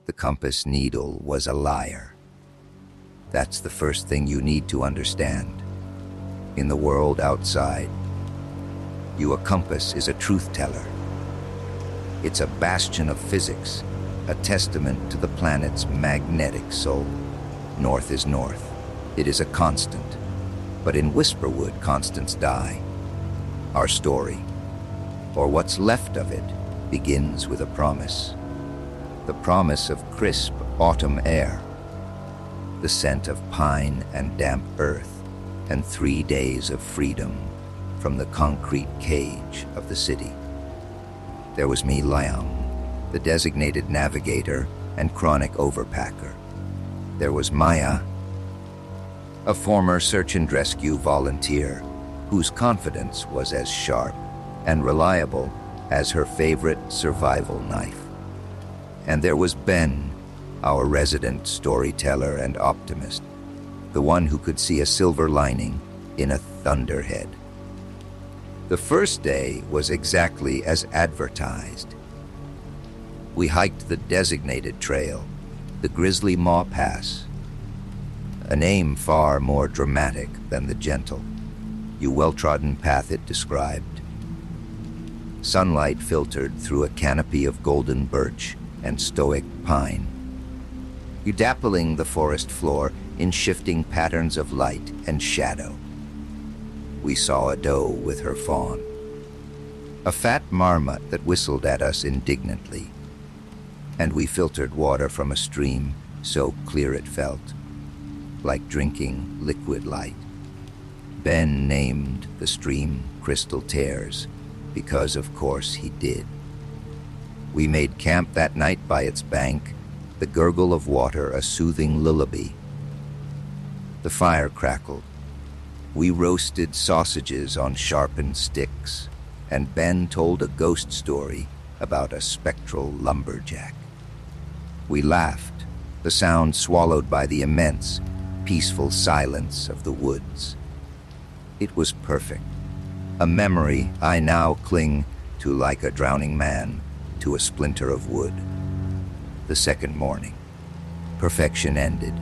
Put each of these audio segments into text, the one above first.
The compass needle was a liar. That's the first thing you need to understand. In the world outside, a compass is a truth teller. It's a bastion of physics, a testament to the planet's magnetic soul. North is north. It is a constant. But in Whisperwood, constants die. Our story, or what's left of it, begins with a promise. The promise of crisp autumn air, the scent of pine and damp earth, and 3 days of freedom from the concrete cage of the city. There was me, Liam, the designated navigator and chronic overpacker. There was Maya, a former search and rescue volunteer whose confidence was as sharp and reliable as her favorite survival knife. And there was Ben, our resident storyteller and optimist, the one who could see a silver lining in a thunderhead. The first day was exactly as advertised. We hiked the designated trail, the Grizzly Maw Pass, a name far more dramatic than the gentle, well-trodden path it described. Sunlight filtered through a canopy of golden birch and stoic pine, dappling the forest floor in shifting patterns of light and shadow. We saw a doe with her fawn, a fat marmot that whistled at us indignantly, and we filtered water from a stream so clear it felt like drinking liquid light. Ben named the stream Crystal Tears because, of course, he did. We made camp that night by its bank, the gurgle of water a soothing lullaby. The fire crackled. We roasted sausages on sharpened sticks, and Ben told a ghost story about a spectral lumberjack. We laughed, the sound swallowed by the immense, peaceful silence of the woods. It was perfect, a memory I now cling to like a drowning man to a splinter of wood. The second morning, perfection ended.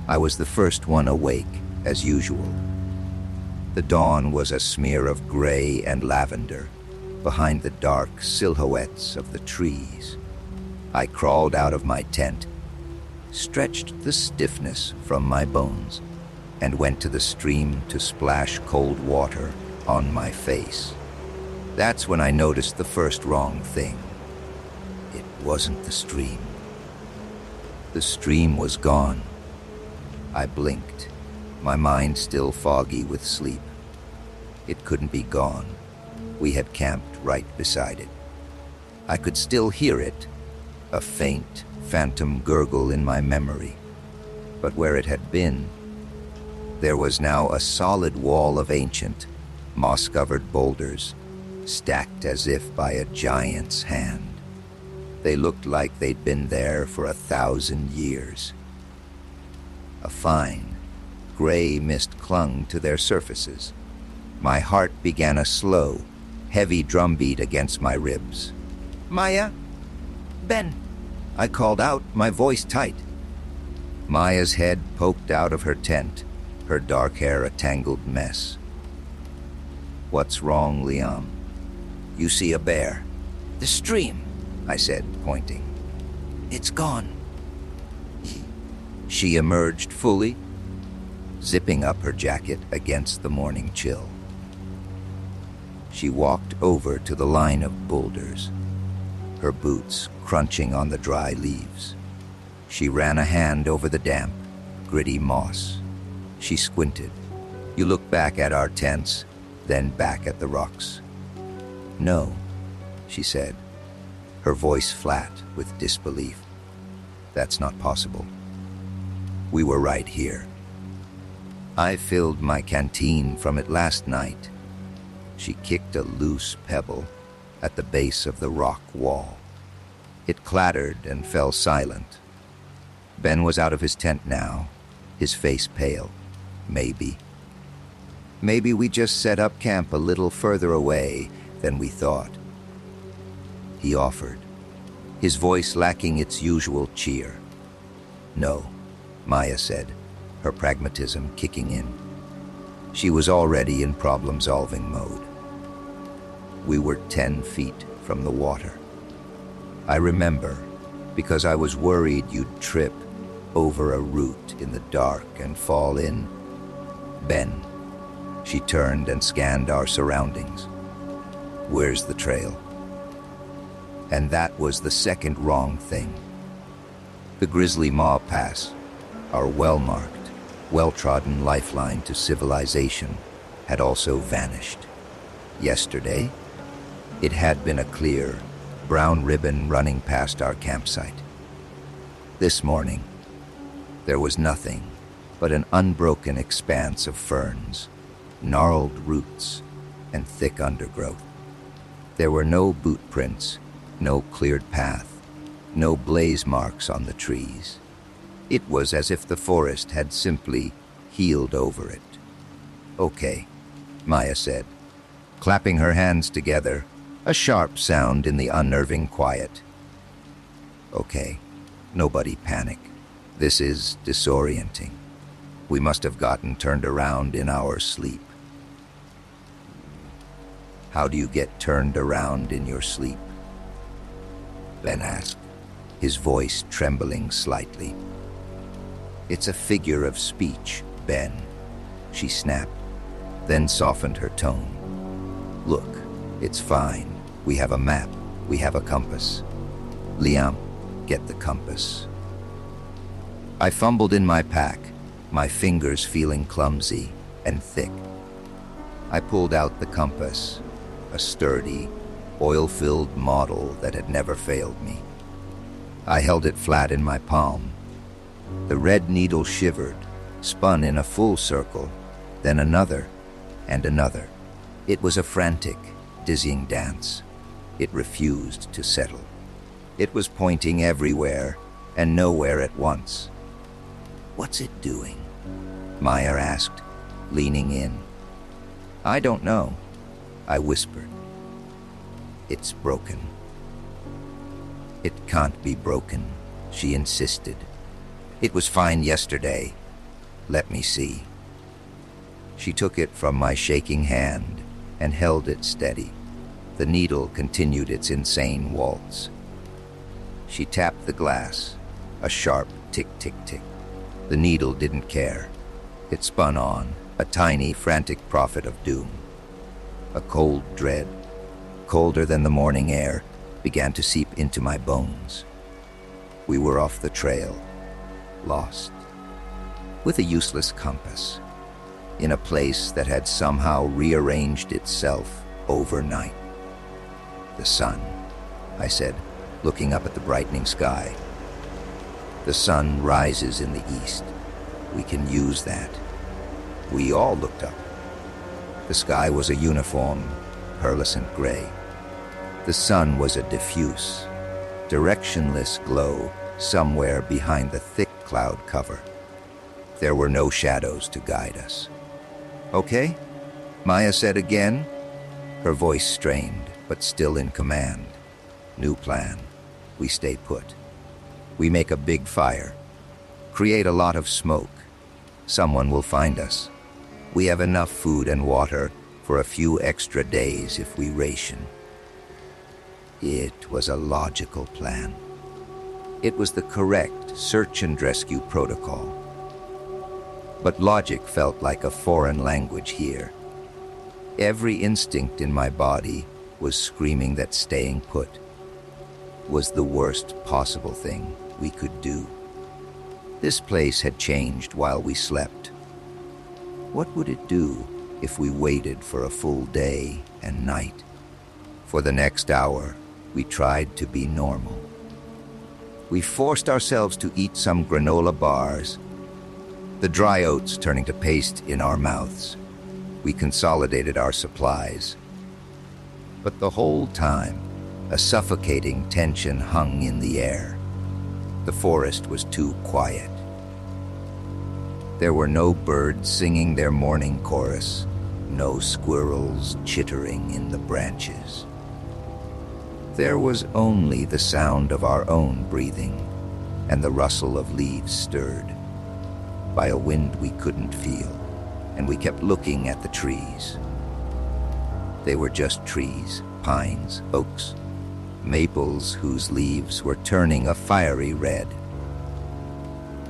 I was the first one awake, as usual. The dawn was a smear of gray and lavender behind the dark silhouettes of the trees. I crawled out of my tent, stretched the stiffness from my bones, and went to the stream to splash cold water on my face. That's when I noticed the first wrong thing. It wasn't the stream. The stream was gone. I blinked, my mind still foggy with sleep. It couldn't be gone. We had camped right beside it. I could still hear it, a faint, phantom gurgle in my memory. But where it had been, there was now a solid wall of ancient, moss-covered boulders, stacked as if by a giant's hand. They looked like they'd been there for 1,000 years. A fine, gray mist clung to their surfaces. My heart began a slow, heavy drumbeat against my ribs. "Maya? Ben!" I called out, my voice tight. Maya's head poked out of her tent, her dark hair a tangled mess. "What's wrong, Liam?" "You see a bear." "The stream," I said, pointing. "It's gone." She emerged fully, zipping up her jacket against the morning chill. She walked over to the line of boulders, her boots crunching on the dry leaves. She ran a hand over the damp, gritty moss. She squinted. You look back at our tents, then back at the rocks. "No," she said, her voice flat with disbelief. "That's not possible. We were right here. I filled my canteen from it last night." She kicked a loose pebble at the base of the rock wall. It clattered and fell silent. Ben was out of his tent now, his face pale. Maybe we just set up camp a little further away than we thought. He offered, his voice lacking its usual cheer. "No," Maya said, her pragmatism kicking in. She was already in problem-solving mode. We were 10 feet from the water. I remember, because I was worried you'd trip over a root in the dark and fall in. "Ben." She turned and scanned our surroundings. "Where's the trail?" And that was the second wrong thing. The Grizzly Maw Pass, our well-marked, well-trodden lifeline to civilization, had also vanished. Yesterday, it had been a clear, brown ribbon running past our campsite. This morning, there was nothing but an unbroken expanse of ferns, gnarled roots, and thick undergrowth. There were no boot prints, no cleared path, no blaze marks on the trees. It was as if the forest had simply healed over it. "Okay," Maya said, clapping her hands together, a sharp sound in the unnerving quiet. "Okay, nobody panic. This is disorienting. We must have gotten turned around in our sleep." "How do you get turned around in your sleep?" Ben asked, his voice trembling slightly. "It's a figure of speech, Ben," she snapped, then softened her tone. "Look, it's fine. We have a map. We have a compass. Liam, get the compass." I fumbled in my pack, my fingers feeling clumsy and thick. I pulled out the compass, a sturdy, oil-filled model that had never failed me. I held it flat in my palm. The red needle shivered, spun in a full circle, then another and another. It was a frantic, dizzying dance. It refused to settle. It was pointing everywhere and nowhere at once. "What's it doing?" Maya asked, leaning in. "I don't know," I whispered. "It's broken." "It can't be broken," she insisted. "It was fine yesterday. Let me see." She took it from my shaking hand and held it steady. The needle continued its insane waltz. She tapped the glass, a sharp tick-tick-tick. The needle didn't care. It spun on, a tiny, frantic prophet of doom. A cold dread, colder than the morning air, began to seep into my bones. We were off the trail, lost, with a useless compass, in a place that had somehow rearranged itself overnight. "The sun," I said, looking up at the brightening sky. "The sun rises in the east. We can use that." We all looked up. The sky was a uniform, pearlescent gray. The sun was a diffuse, directionless glow somewhere behind the thick cloud cover. There were no shadows to guide us. "Okay," Maya said again, her voice strained but still in command. "New plan. We stay put. We make a big fire. Create a lot of smoke. Someone will find us. We have enough food and water for a few extra days if we ration." It was a logical plan. It was the correct search and rescue protocol. But logic felt like a foreign language here. Every instinct in my body was screaming that staying put was the worst possible thing we could do. This place had changed while we slept. What would it do if we waited for a full day and night? For the next hour, we tried to be normal. We forced ourselves to eat some granola bars, the dry oats turning to paste in our mouths. We consolidated our supplies. But the whole time, a suffocating tension hung in the air. The forest was too quiet. There were no birds singing their morning chorus, no squirrels chittering in the branches. There was only the sound of our own breathing and the rustle of leaves stirred by a wind we couldn't feel, and we kept looking at the trees. They were just trees, pines, oaks, maples whose leaves were turning a fiery red.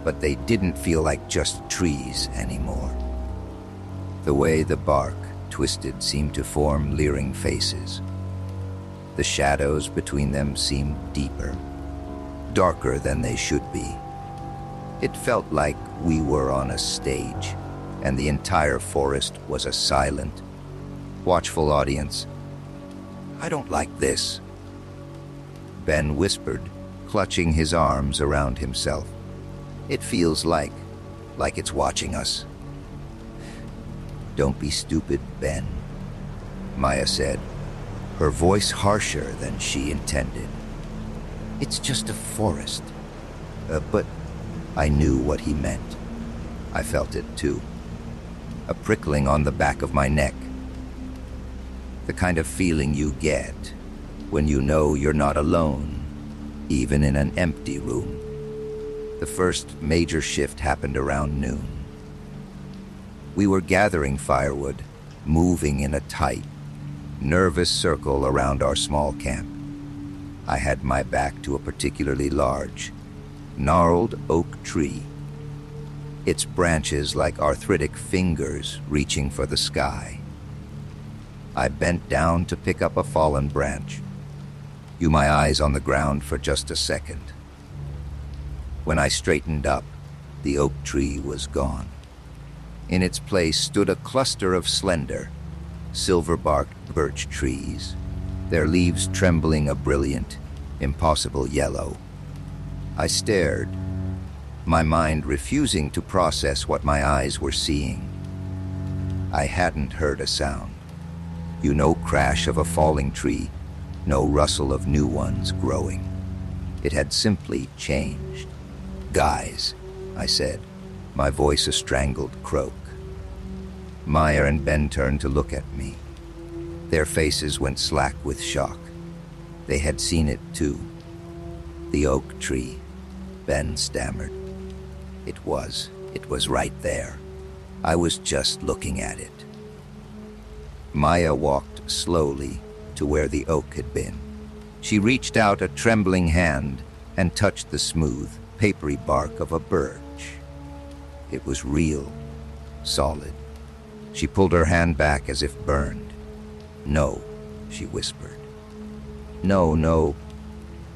But they didn't feel like just trees anymore. The way the bark twisted seemed to form leering faces. The shadows between them seemed deeper, darker than they should be. It felt like we were on a stage, and the entire forest was a silent, watchful audience. "I don't like this," Ben whispered, clutching his arms around himself. "It feels like it's watching us." "Don't be stupid, Ben," Maya said, her voice harsher than she intended. "It's just a forest." But I knew what he meant. I felt it too. A prickling on the back of my neck. The kind of feeling you get when you know you're not alone, even in an empty room. The first major shift happened around noon. We were gathering firewood, moving in a tight, nervous circle around our small camp. I had my back to a particularly large, gnarled oak tree, its branches like arthritic fingers reaching for the sky. I bent down to pick up a fallen branch, my eyes on the ground for just a second. When I straightened up, the oak tree was gone. In its place stood a cluster of slender, silver-barked birch trees, their leaves trembling a brilliant, impossible yellow. I stared, my mind refusing to process what my eyes were seeing. I hadn't heard a sound. No crash of a falling tree, no rustle of new ones growing. It had simply changed. "Guys," I said, my voice a strangled croak. Maya and Ben turned to look at me. Their faces went slack with shock. They had seen it too. "The oak tree," Ben stammered. It was right there. I was just looking at it." Maya walked slowly to where the oak had been. She reached out a trembling hand and touched the smooth, papery bark of a birch. It was real, solid. She pulled her hand back as if burned. "No," she whispered. "No, no,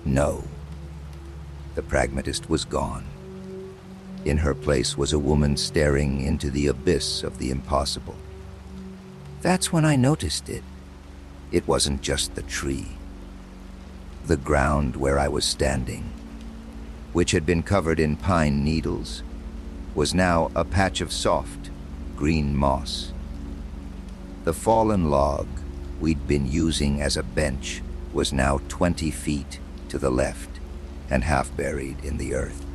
no." The pragmatist was gone. In her place was a woman staring into the abyss of the impossible. That's when I noticed it. It wasn't just the tree. The ground where I was standing, which had been covered in pine needles, was now a patch of soft, green moss. The fallen log we'd been using as a bench was now 20 feet to the left and half buried in the earth.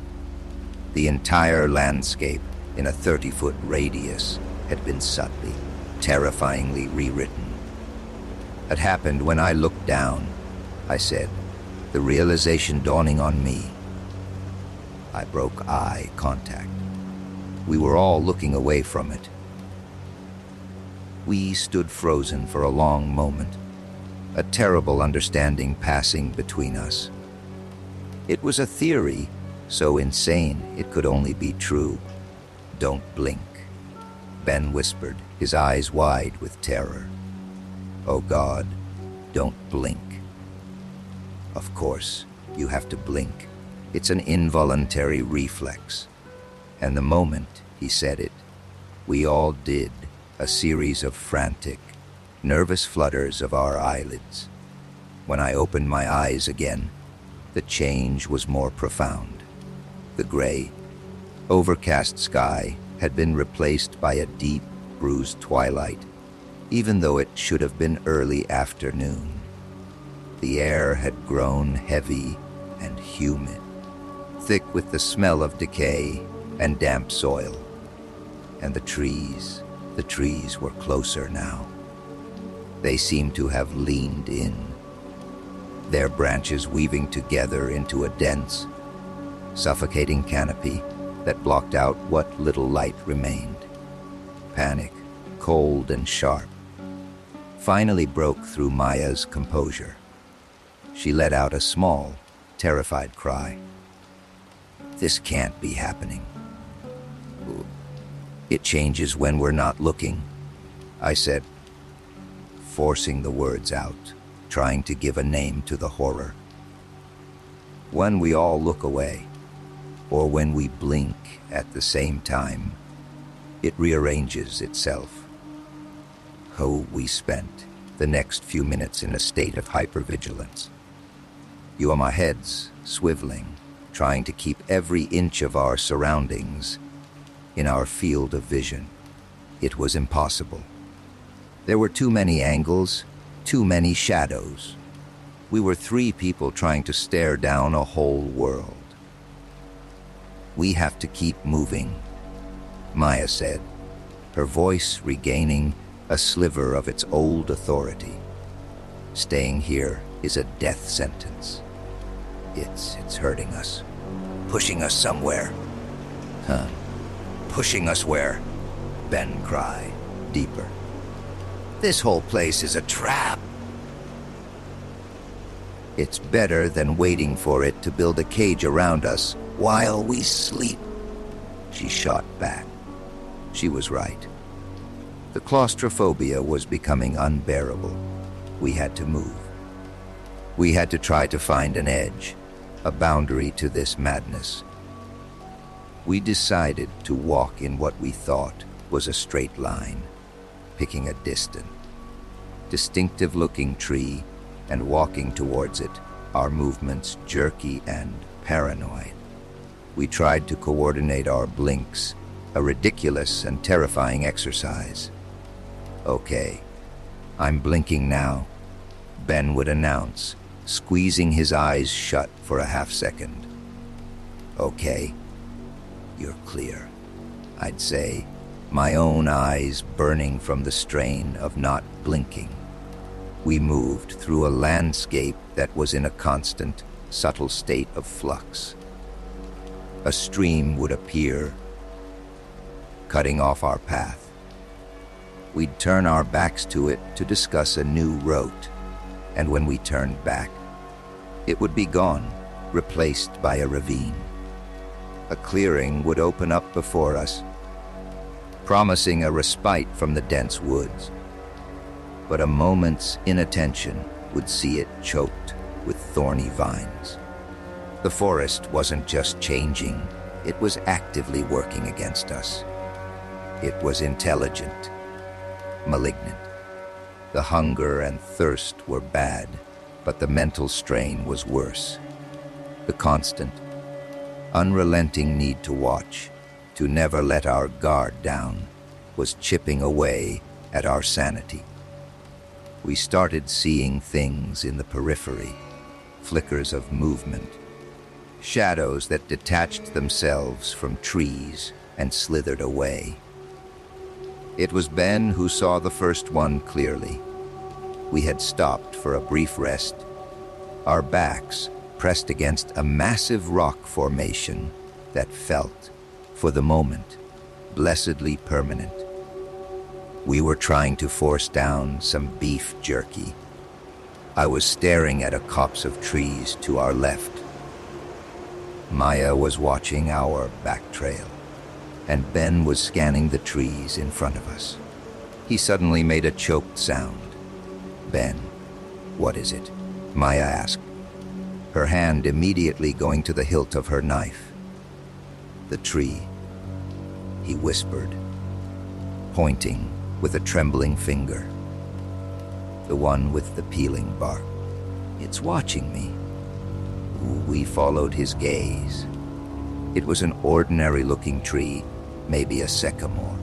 The entire landscape in a 30-foot radius had been subtly, terrifyingly rewritten. It happened when I looked down, I said, the realization dawning on me. I broke eye contact. We were all looking away from it. We stood frozen for a long moment, a terrible understanding passing between us. It was a theory, so insane it could only be true. "Don't blink," Ben whispered, his eyes wide with terror. "Oh God, don't blink." Of course, you have to blink. It's an involuntary reflex. And the moment he said it, we all did, a series of frantic, nervous flutters of our eyelids. When I opened my eyes again, the change was more profound. The gray, overcast sky had been replaced by a deep, bruised twilight, even though it should have been early afternoon. The air had grown heavy and humid, thick with the smell of decay and damp soil. And the trees were closer now. They seemed to have leaned in. their branches weaving together into a dense, suffocating canopy that blocked out what little light remained. Panic, cold and sharp, finally broke through Maya's composure. She let out a small, terrified cry. "This can't be happening." "It changes when we're not looking," I said, forcing the words out, trying to give a name to the horror. "When we all look away, or when we blink at the same time, it rearranges itself." Oh, we spent the next few minutes in a state of hypervigilance. My heads swiveling, trying to keep every inch of our surroundings in our field of vision. It was impossible. There were too many angles, too many shadows. We were three people trying to stare down a whole world. "We have to keep moving," Maya said, her voice regaining a sliver of its old authority. "Staying here is a death sentence. It's hurting us, pushing us somewhere." "Huh? Pushing us where?" Ben cried, deeper. "This whole place is a trap." "It's better than waiting for it to build a cage around us while we sleep," she shot back. She was right. The claustrophobia was becoming unbearable. We had to move. We had to try to find an edge, a boundary to this madness. We decided to walk in what we thought was a straight line, picking a distant, distinctive-looking tree and walking towards it, our movements jerky and paranoid. We tried to coordinate our blinks, a ridiculous and terrifying exercise. "Okay, I'm blinking now," Ben would announce, squeezing his eyes shut for a half-second. "Okay, you're clear," I'd say, my own eyes burning from the strain of not blinking. We moved through a landscape that was in a constant, subtle state of flux. A stream would appear, cutting off our path. We'd turn our backs to it to discuss a new route, and when we turned back, it would be gone, replaced by a ravine. A clearing would open up before us, promising a respite from the dense woods. But a moment's inattention would see it choked with thorny vines. The forest wasn't just changing, it was actively working against us. It was intelligent, malignant. The hunger and thirst were bad, but the mental strain was worse. The constant, unrelenting need to watch, to never let our guard down, was chipping away at our sanity. We started seeing things in the periphery, flickers of movement, shadows that detached themselves from trees and slithered away. It was Ben who saw the first one clearly. We had stopped for a brief rest, our backs pressed against a massive rock formation that felt, for the moment, blessedly permanent. We were trying to force down some beef jerky. I was staring at a copse of trees to our left. Maya was watching our back trail, and Ben was scanning the trees in front of us. He suddenly made a choked sound. "Ben, what is it?" Maya asked, her hand immediately going to the hilt of her knife. "The tree," he whispered, pointing with a trembling finger. "The one with the peeling bark. It's watching me." We followed his gaze. It was an ordinary-looking tree, maybe a sycamore,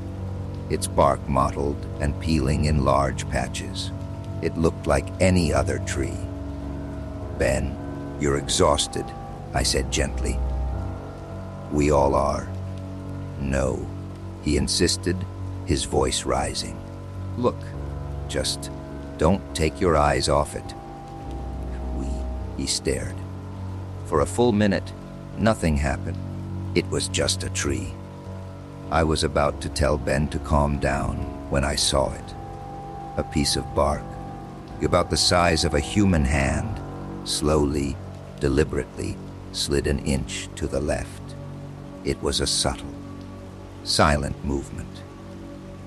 its bark mottled and peeling in large patches. It looked like any other tree. "Ben, you're exhausted," I said gently. "We all are." "No," he insisted, his voice rising. "Look, just don't take your eyes off it." He stared. For a full minute, nothing happened. It was just a tree. I was about to tell Ben to calm down when I saw it. A piece of bark, about the size of a human hand, slowly, deliberately slid an inch to the left. It was a subtle, silent movement.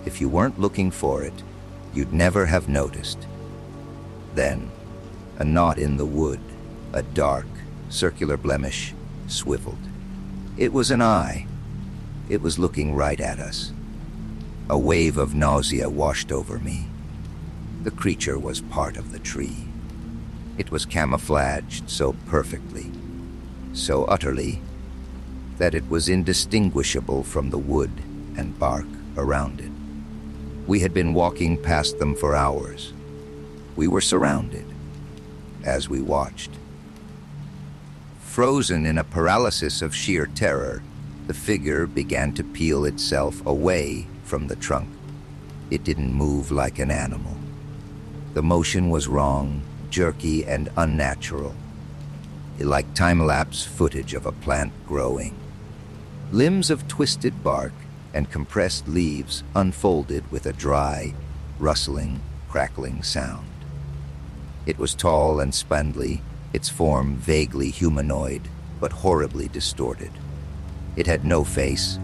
If you weren't looking for it, you'd never have noticed. Then, a knot in the wood, a dark, circular blemish, swiveled. It was an eye. It was looking right at us. A wave of nausea washed over me. The creature was part of the tree. It was camouflaged so perfectly, so utterly, that it was indistinguishable from the wood and bark around it. We had been walking past them for hours. We were surrounded as we watched. Frozen in a paralysis of sheer terror, the figure began to peel itself away from the trunk. It didn't move like an animal. The motion was wrong, jerky, and unnatural, like time-lapse footage of a plant growing. Limbs of twisted bark and compressed leaves unfolded with a dry, rustling, crackling sound. It was tall and spindly, its form vaguely humanoid, but horribly distorted. It had no face,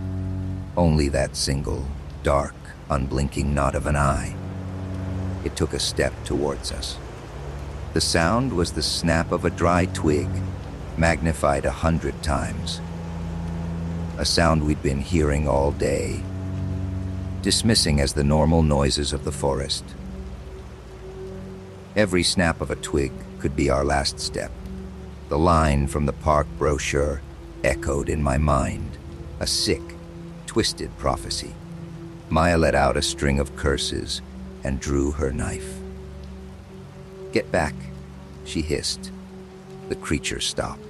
only that single, dark, unblinking knot of an eye. It took a step towards us. The sound was the snap of a dry twig, magnified 100 times. A sound we'd been hearing all day, dismissing as the normal noises of the forest. Every snap of a twig could be our last step. The line from the park brochure echoed in my mind, a sick, twisted prophecy. Maya let out a string of curses and drew her knife. "Get back," she hissed. The creature stopped.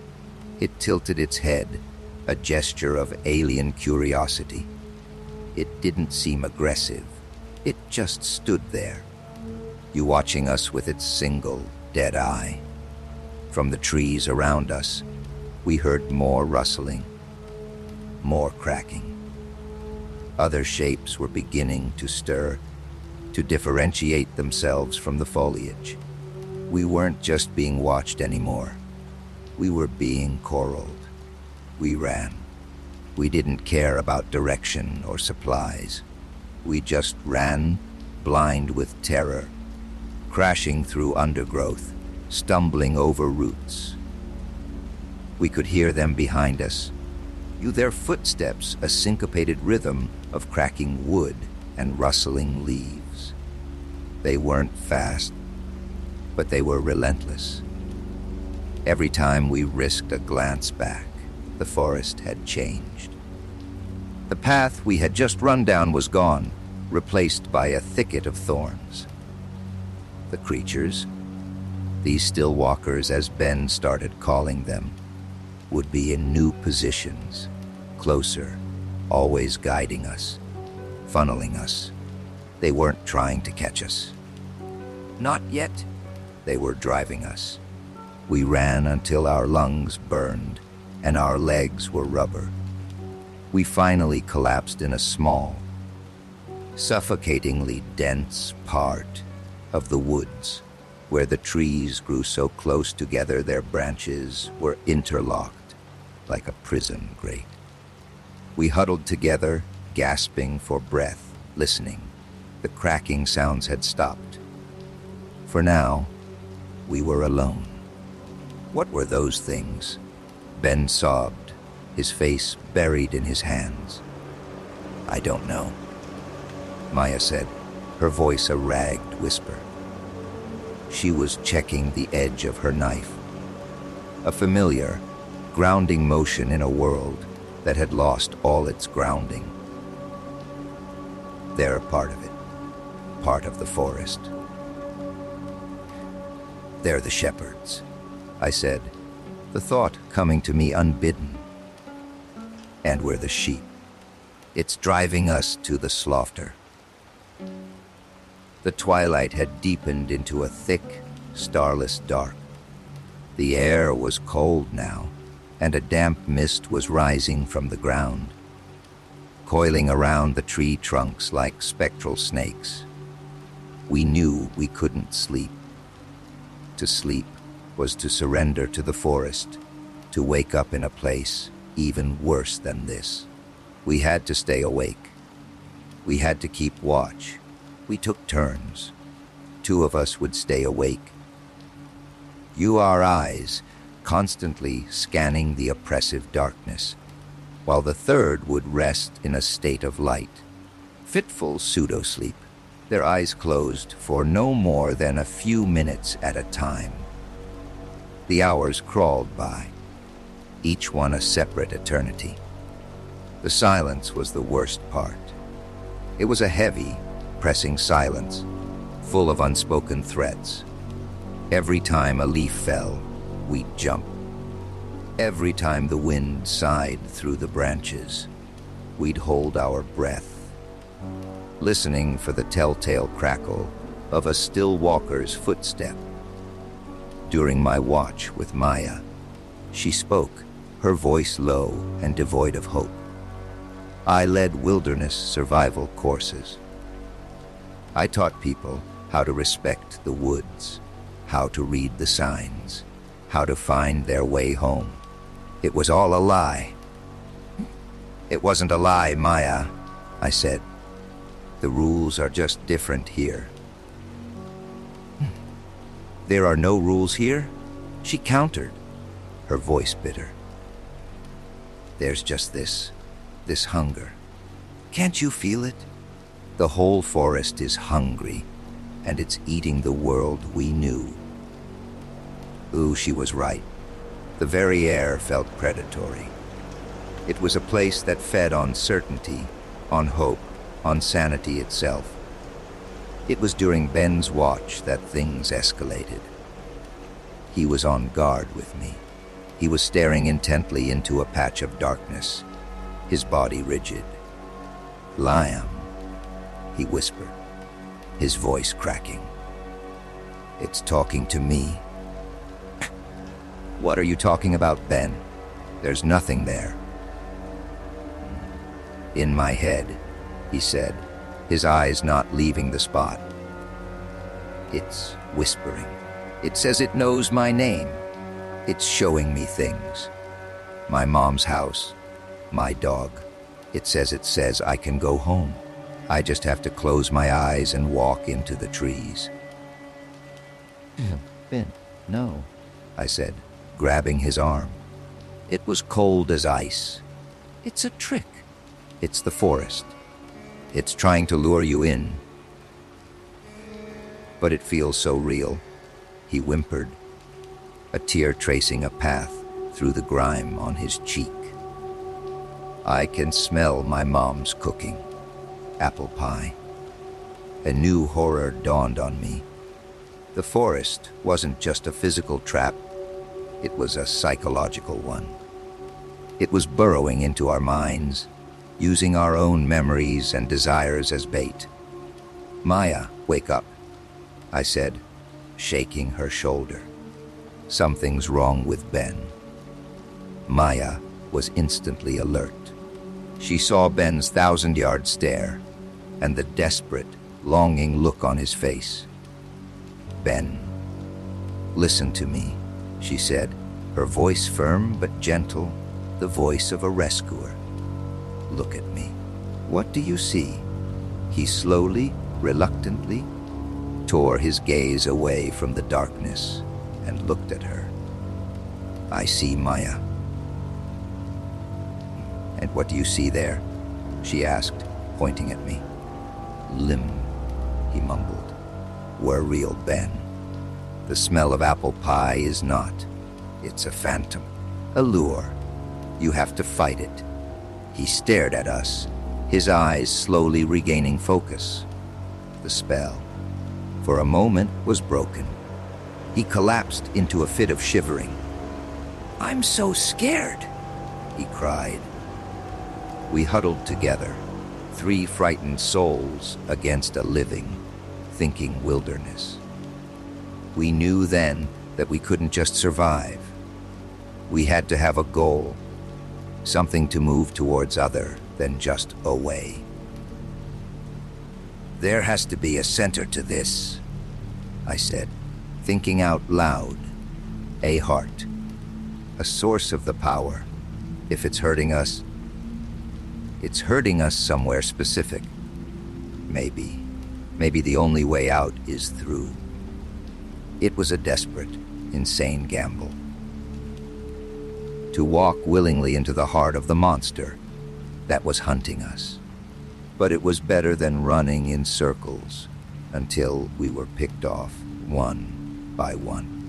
It tilted its head, a gesture of alien curiosity. It didn't seem aggressive. It just stood there, you watching us with its single, dead eye. From the trees around us, we heard more rustling, more cracking. Other shapes were beginning to stir, to differentiate themselves from the foliage. We weren't just being watched anymore. We were being corralled. We ran. We didn't care about direction or supplies. We just ran, blind with terror, crashing through undergrowth, stumbling over roots. We could hear them behind us. Their footsteps, a syncopated rhythm of cracking wood and rustling leaves. They weren't fast, but they were relentless. Every time we risked a glance back, the forest had changed. The path we had just run down was gone, replaced by a thicket of thorns. The creatures, these still walkers as Ben started calling them, would be in new positions, closer, always guiding us, funneling us. They weren't trying to catch us. Not yet. They were driving us. We ran until our lungs burned and our legs were rubber. We finally collapsed in a small, suffocatingly dense part of the woods where the trees grew so close together their branches were interlocked like a prison grate. We huddled together, gasping for breath, listening. The cracking sounds had stopped. For now, we were alone. What were those things? Ben sobbed, his face buried in his hands. "I don't know," Maya said, her voice a ragged whisper. She was checking the edge of her knife. A familiar, grounding motion in a world that had lost all its grounding. They're a part of it, part of the forest. "They're the shepherds," I said, the thought coming to me unbidden. "And we're the sheep. It's driving us to the slaughter." The twilight had deepened into a thick, starless dark. The air was cold now, and a damp mist was rising from the ground, coiling around the tree trunks like spectral snakes. We knew we couldn't sleep. To sleep was to surrender to the forest, to wake up in a place even worse than this. We had to stay awake. We had to keep watch. We took turns. 2 of us would stay awake. Our eyes, constantly scanning the oppressive darkness, while the third would rest in a state of light, fitful pseudo-sleep, their eyes closed for no more than a few minutes at a time. The hours crawled by, each one a separate eternity. The silence was the worst part. It was a heavy, pressing silence, full of unspoken threats. Every time a leaf fell, we'd jump. Every time the wind sighed through the branches, we'd hold our breath, listening for the telltale crackle of a still walker's footstep. During my watch with Maya, she spoke, her voice low and devoid of hope. I led wilderness survival courses. I taught people how to respect the woods, how to read the signs, how to find their way home. It was all a lie. It wasn't a lie, Maya, I said. The rules are just different here. There are no rules here? She countered, her voice bitter. There's just this hunger. Can't you feel it? The whole forest is hungry, and it's eating the world we knew. Ooh, she was right. The very air felt predatory. It was a place that fed on certainty, on hope, on sanity itself. It was during Ben's watch that things escalated. He was on guard with me. He was staring intently into a patch of darkness, his body rigid. "Liam," he whispered, his voice cracking. "It's talking to me." "What are you talking about, Ben? There's nothing there." "In my head," he said, his eyes not leaving the spot. "It's whispering. It says it knows my name. It's showing me things. My mom's house, my dog. It says I can go home. I just have to close my eyes and walk into the trees." "Ben, no," I said, grabbing his arm. It was cold as ice. "It's a trick. It's the forest. It's trying to lure you in." "But it feels so real," he whimpered, a tear tracing a path through the grime on his cheek. "I can smell my mom's cooking. Apple pie." A new horror dawned on me. The forest wasn't just a physical trap, it was a psychological one. It was burrowing into our minds, using our own memories and desires as bait. "Maya, wake up," I said, shaking her shoulder. "Something's wrong with Ben." Maya was instantly alert. She saw Ben's 1,000-yard stare and the desperate, longing look on his face. "Ben, listen to me," she said, her voice firm but gentle, the voice of a rescuer. "Look at me. What do you see?" He slowly, reluctantly, tore his gaze away from the darkness and looked at her. "I see Maya." "And what do you see there?" she asked, pointing at me. "Limb," he mumbled. "We're real, Ben. The smell of apple pie is not. It's a phantom, a lure. You have to fight it." He stared at us, his eyes slowly regaining focus. The spell, for a moment, was broken. He collapsed into a fit of shivering. "I'm so scared," he cried. We huddled together, 3 frightened souls against a living, thinking wilderness. We knew then that we couldn't just survive. We had to have a goal, something to move towards other than just away. There has to be a center to this, I said, thinking out loud. A heart, a source of the power. If it's hurting us, it's hurting us somewhere specific. Maybe the only way out is through. It was a desperate, insane gamble. To walk willingly into the heart of the monster that was hunting us. But it was better than running in circles until we were picked off one by one.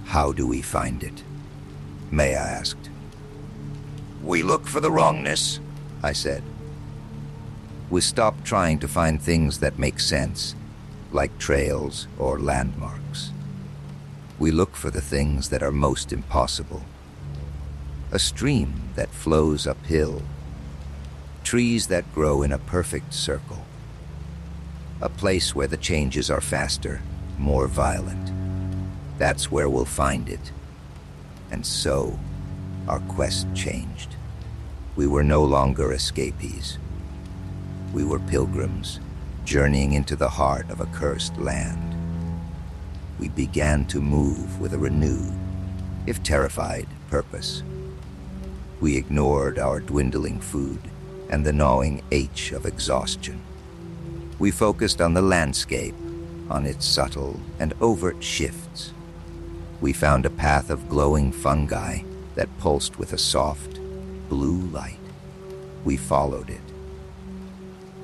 How do we find it? Maya asked. We look for the wrongness, I said. We stopped trying to find things that make sense, like trails or landmarks. We look for the things that are most impossible. A stream that flows uphill. Trees that grow in a perfect circle. A place where the changes are faster, more violent. That's where we'll find it. And so, our quest changed. We were no longer escapees. We were pilgrims, journeying into the heart of a cursed land. We began to move with a renewed, if terrified, purpose. We ignored our dwindling food and the gnawing ache of exhaustion. We focused on the landscape, on its subtle and overt shifts. We found a path of glowing fungi that pulsed with a soft, blue light. We followed it.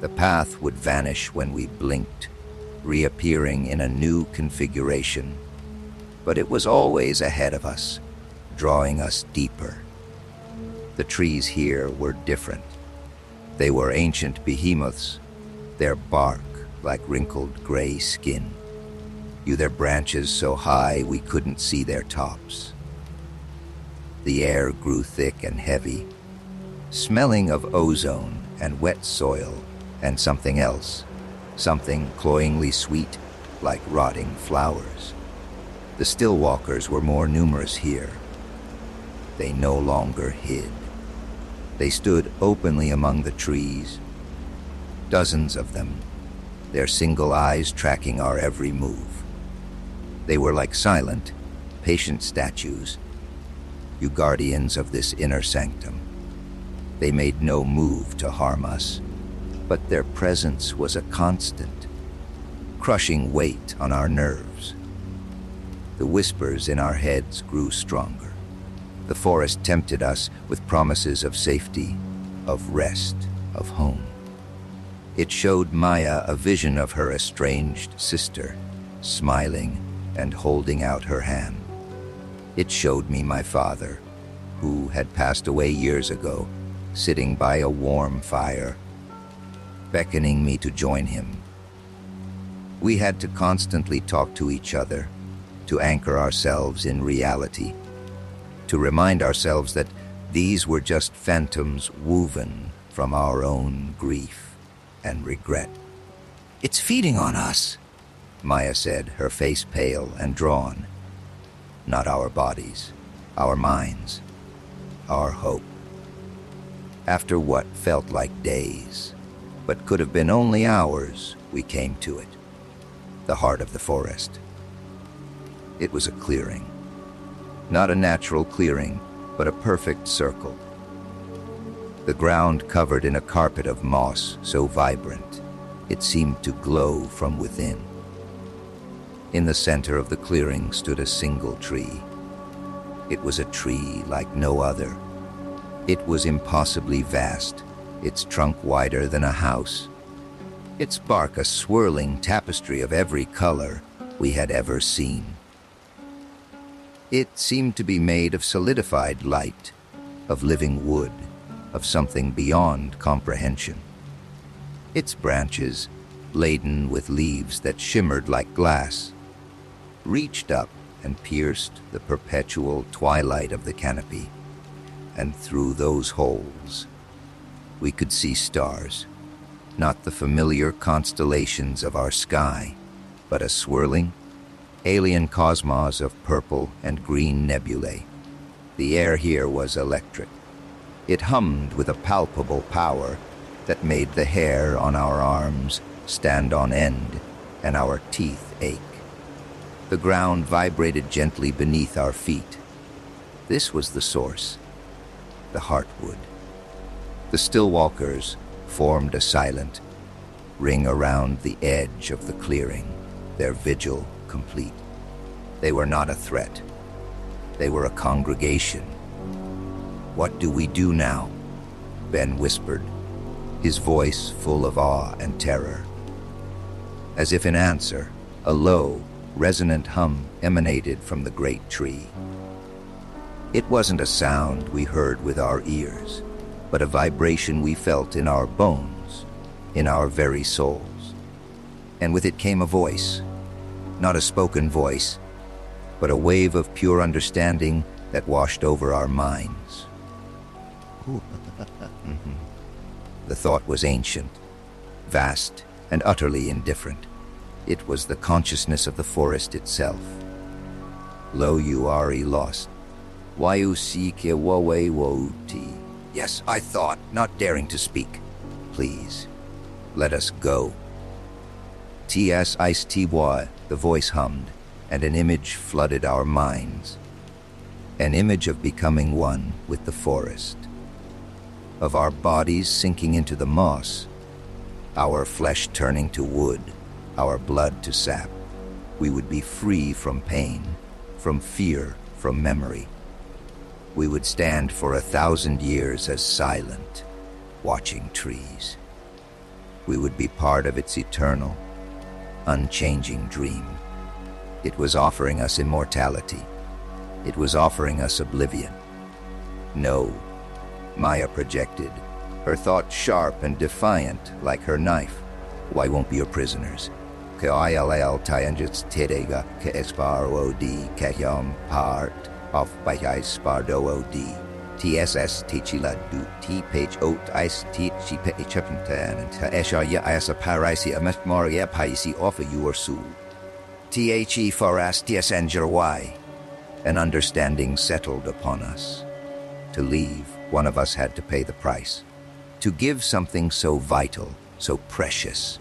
The path would vanish when we blinked, reappearing in a new configuration. But it was always ahead of us, drawing us deeper. The trees here were different. They were ancient behemoths, their bark like wrinkled gray skin. Their branches so high we couldn't see their tops. The air grew thick and heavy, smelling of ozone and wet soil and something else, something cloyingly sweet like rotting flowers. The stillwalkers were more numerous here. They no longer hid. They stood openly among the trees, dozens of them, their single eyes tracking our every move. They were like silent, patient statues, you guardians of this inner sanctum. They made no move to harm us, but their presence was a constant, crushing weight on our nerves. The whispers in our heads grew stronger. The forest tempted us with promises of safety, of rest, of home. It showed Maya a vision of her estranged sister, smiling and holding out her hand. It showed me my father, who had passed away years ago, sitting by a warm fire, beckoning me to join him. We had to constantly talk to each other, to anchor ourselves in reality, to remind ourselves that these were just phantoms woven from our own grief and regret. It's feeding on us, Maya said, her face pale and drawn. Not our bodies, our minds, our hope. After what felt like days, but could have been only hours, we came to it, the heart of the forest. It was a clearing. Not a natural clearing, but a perfect circle. The ground covered in a carpet of moss so vibrant, it seemed to glow from within. In the center of the clearing stood a single tree. It was a tree like no other. It was impossibly vast, its trunk wider than a house, its bark a swirling tapestry of every color we had ever seen. It seemed to be made of solidified light, of living wood, of something beyond comprehension. Its branches, laden with leaves that shimmered like glass, reached up and pierced the perpetual twilight of the canopy, and through those holes we could see stars, not the familiar constellations of our sky, but a swirling, alien cosmos of purple and green nebulae. The air here was electric. It hummed with a palpable power that made the hair on our arms stand on end and our teeth ache. The ground vibrated gently beneath our feet. This was the source, the heartwood. The still walkers formed a silent ring around the edge of the clearing, their vigil complete. They were not a threat. They were a congregation. "What do we do now?" Ben whispered, his voice full of awe and terror. As if in answer, a low, resonant hum emanated from the great tree. It wasn't a sound we heard with our ears, but a vibration we felt in our bones, in our very souls. And with it came a voice, not a spoken voice, but a wave of pure understanding that washed over our minds. The thought was ancient, vast, and utterly indifferent. It was the consciousness of the forest itself. Lo you are lost. Why you seek ye woe wooti? Yes, I thought, not daring to speak. Please, let us go. T.S. Ice T.Y., the voice hummed, and an image flooded our minds. An image of becoming one with the forest. Of our bodies sinking into the moss, our flesh turning to wood, our blood to sap. We would be free from pain, from fear, from memory. We would stand for 1,000 years as silent, watching trees. We would be part of its eternal, unchanging dream. It was offering us immortality. It was offering us oblivion. No, Maya projected, her thought sharp and defiant like her knife. Why won't be your prisoners? K-I-L-L Tianjits Terega K-Esparo-O-D K-Yam Part of Bayai Spardo-O-D TSS Tichila Du T-Page Oat Ice Tichi Pechapintan and Esha Asa Paraisi Ametmaria Paisi offer your soul. The Foras TSNJ. An understanding settled upon us. To leave, one of us had to pay the price. To give something so vital, so precious,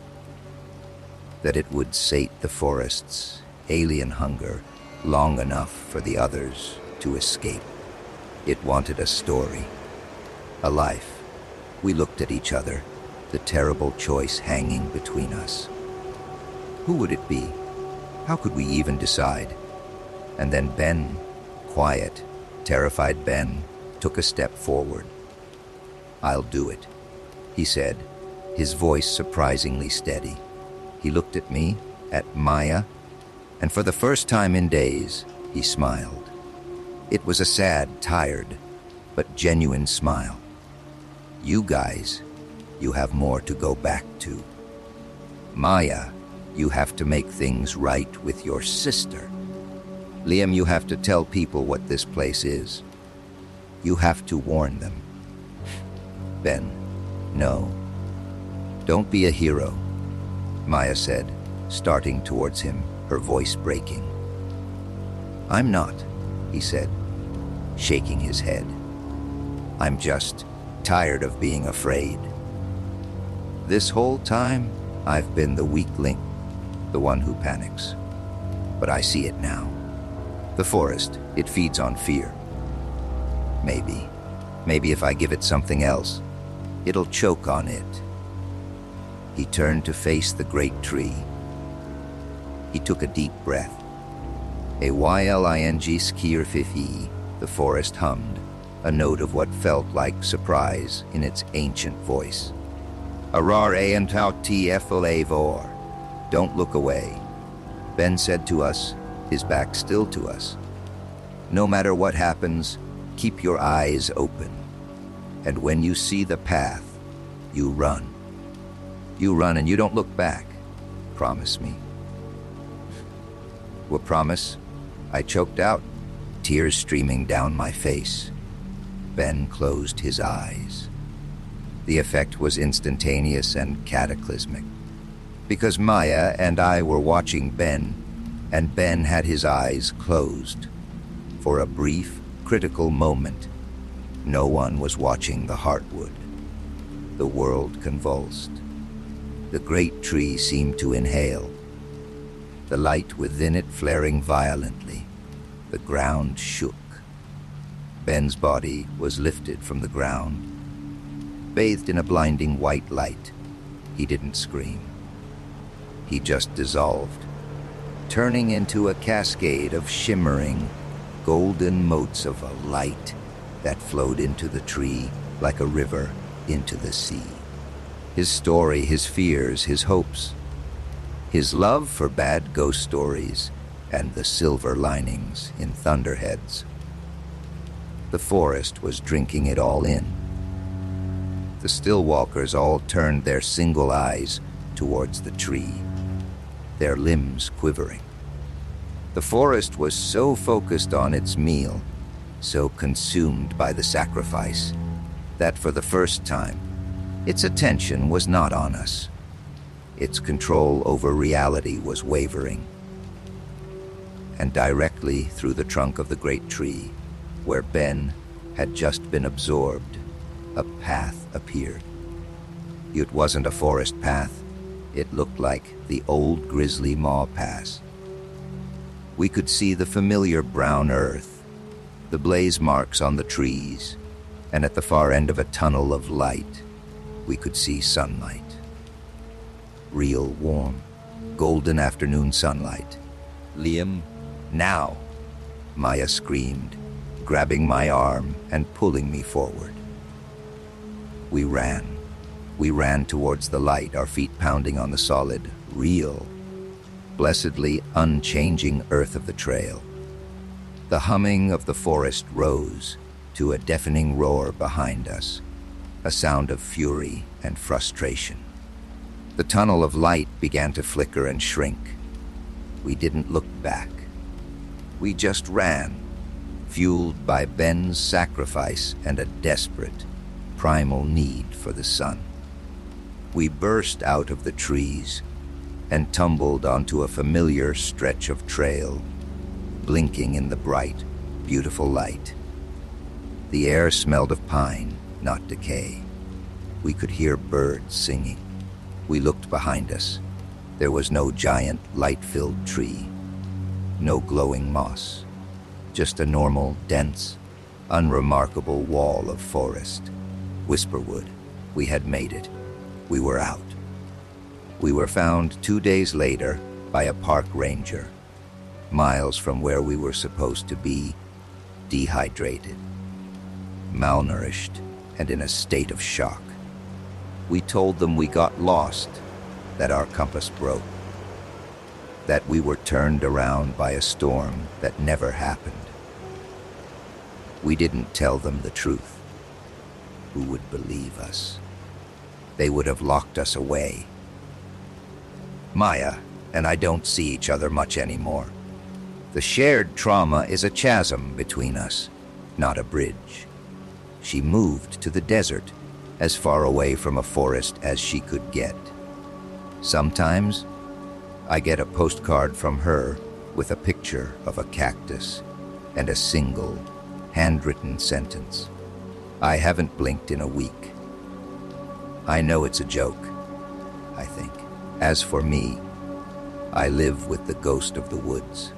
that it would sate the forest's alien hunger long enough for the others to escape. It wanted a story, a life. We looked at each other, the terrible choice hanging between us. Who would it be? How could we even decide? And then Ben, quiet, terrified Ben, took a step forward. "I'll do it," he said, his voice surprisingly steady. He looked at me, at Maya, and for the first time in days, he smiled. It was a sad, tired, but genuine smile. "You guys, you have more to go back to. Maya, you have to make things right with your sister. Liam, you have to tell people what this place is. You have to warn them." Ben, no. "Don't be a hero," Maya said, starting towards him, her voice breaking. "I'm not," he said, shaking his head. "I'm just tired of being afraid. This whole time, I've been the weak link, the one who panics. But I see it now. The forest, it feeds on fear. Maybe if I give it something else, it'll choke on it." He turned to face the great tree. He took a deep breath. A YLING skier fifi, the forest hummed, a note of what felt like surprise in its ancient voice. "Arar aentau tflavor. Don't look away," Ben said to us, his back still to us. "No matter what happens, keep your eyes open. And when you see the path, you run. You run and you don't look back. Promise me." "Well, promise," I choked out, tears streaming down my face. Ben closed his eyes. The effect was instantaneous and cataclysmic. Because Maya and I were watching Ben, and Ben had his eyes closed. For a brief, critical moment, no one was watching the heartwood. The world convulsed. The great tree seemed to inhale, the light within it flaring violently. The ground shook. Ben's body was lifted from the ground, bathed in a blinding white light. He didn't scream. He just dissolved, turning into a cascade of shimmering, golden motes of a light that flowed into the tree like a river into the sea. His story, his fears, his hopes, his love for bad ghost stories and the silver linings in thunderheads. The forest was drinking it all in. The Stillwalkers all turned their single eyes towards the tree, their limbs quivering. The forest was so focused on its meal, so consumed by the sacrifice, that for the first time, its attention was not on us. Its control over reality was wavering. And directly through the trunk of the great tree, where Ben had just been absorbed, a path appeared. It wasn't a forest path. It looked like the old Grizzly Maw Pass. We could see the familiar brown earth, the blaze marks on the trees, and at the far end of a tunnel of light, we could see sunlight. Real warm, golden afternoon sunlight. "Liam, now!" Maya screamed, grabbing my arm and pulling me forward. We ran. We ran towards the light, our feet pounding on the solid, real, blessedly unchanging earth of the trail. The humming of the forest rose to a deafening roar behind us, a sound of fury and frustration. The tunnel of light began to flicker and shrink. We didn't look back. We just ran, fueled by Ben's sacrifice and a desperate, primal need for the sun. We burst out of the trees and tumbled onto a familiar stretch of trail, blinking in the bright, beautiful light. The air smelled of pine, not decay. We could hear birds singing. We looked behind us. There was no giant, light-filled tree, no glowing moss, just a normal, dense, unremarkable wall of forest. Whisperwood. We had made it. We were out. We were found 2 days later by a park ranger, miles from where we were supposed to be, dehydrated, malnourished, and in a state of shock. We told them we got lost, that our compass broke, that we were turned around by a storm that never happened. We didn't tell them the truth. Who would believe us? They would have locked us away. Maya and I don't see each other much anymore. The shared trauma is a chasm between us, not a bridge. She moved to the desert, as far away from a forest as she could get. Sometimes, I get a postcard from her with a picture of a cactus and a single, handwritten sentence. I haven't blinked in a week. I know it's a joke, I think. As for me, I live with the ghost of the woods.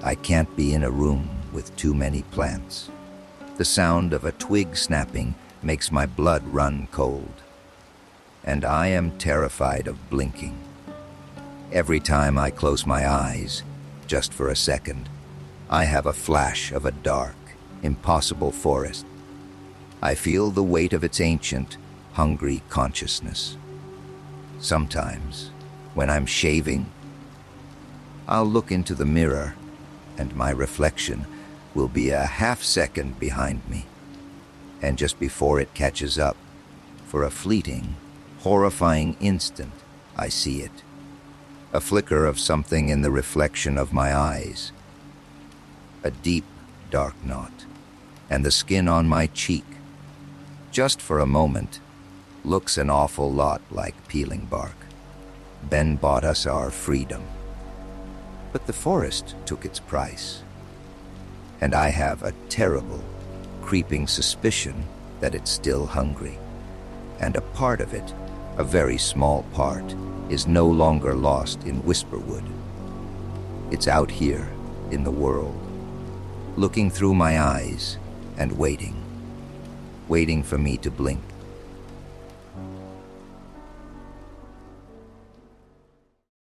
I can't be in a room with too many plants. The sound of a twig snapping makes my blood run cold. And I am terrified of blinking. Every time I close my eyes, just for a second, I have a flash of a dark, impossible forest. I feel the weight of its ancient, hungry consciousness. Sometimes, when I'm shaving, I'll look into the mirror, and my reflection will be a half-second behind me. And just before it catches up, for a fleeting, horrifying instant, I see it. A flicker of something in the reflection of my eyes. A deep, dark knot, and the skin on my cheek, just for a moment, looks an awful lot like peeling bark. Ben bought us our freedom. But the forest took its price. And I have a terrible, creeping suspicion that it's still hungry. And a part of it, a very small part, is no longer lost in Whisperwood. It's out here in the world, looking through my eyes and waiting for me to blink.